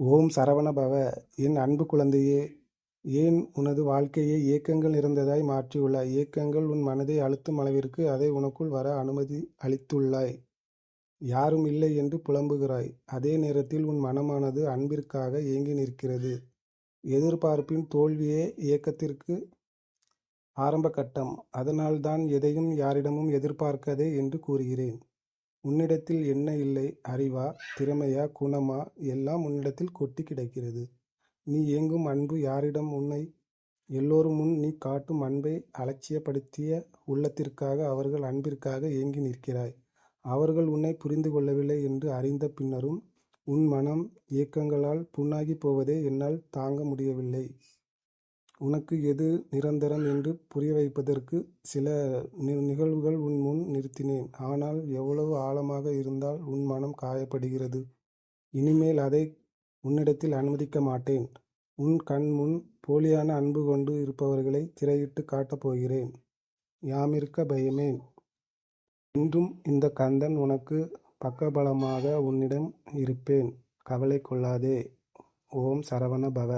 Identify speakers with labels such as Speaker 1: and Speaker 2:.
Speaker 1: ஓம் சரவண பவ. என் அன்பு குழந்தையே, ஏன் உனது வாழ்க்கையை ஏக்கங்கள் நிறைந்ததாய் மாற்றியுள்ளாய்? ஏக்கங்கள் உன் மனதை அழுத்தும் அளவிற்கு அதை உனக்குள் வர அனுமதி அளித்துள்ளாய். யாரும் இல்லை என்று புலம்புகிறாய். அதே நேரத்தில் உன் மனமானது அன்பிற்காக ஏங்கி நிற்கிறது. எதிர்பார்ப்பின் தோல்வியே ஏக்கத்திற்கு ஆரம்ப கட்டம். அதனால்தான் எதையும் யாரிடமும் எதிர்பார்க்காதே என்று கூறுகிறேன். உன்னிடத்தில் என்ன இல்லை? அறிவா, திறமையா, குணமா? எல்லாம் உன்னிடத்தில் கொட்டி கிடக்கிறது. நீ ஏங்கும் அன்பு யாரிடம்? உன்னை எல்லோரும் முன் நீ காட்டும் அன்பை அலட்சியப்படுத்திய உள்ளத்திற்காக, அவர்கள் அன்பிற்காக ஏங்கி நிற்கிறாய். அவர்கள் உன்னை புரிந்து கொள்ளவில்லை என்று அறிந்த பின்னரும் உன் மனம் ஏக்கங்களால் புண்ணாகி போவதை என்னால் தாங்க முடியவில்லை. உனக்கு எது நிரந்தரம் என்று புரிய வைப்பதற்கு சில நிகழ்வுகள் உன் முன் நிறுத்தினேன். ஆனால் எவ்வளவு ஆழமாக இருந்தால் உன் மனம் காயப்படுகிறது. இனிமேல் அதை உன்னிடத்தில் அனுமதிக்க மாட்டேன். உன் கண் முன் போலியான அன்பு கொண்டு இருப்பவர்களை திரையிட்டு காட்டப் போகிறேன். யாமிருக்க பயமேன். இன்றும் இந்த கந்தன் உனக்கு பக்கபலமாக உன்னிடம் இருப்பேன். கவலை கொள்ளாதே. ஓம் சரவண பவ.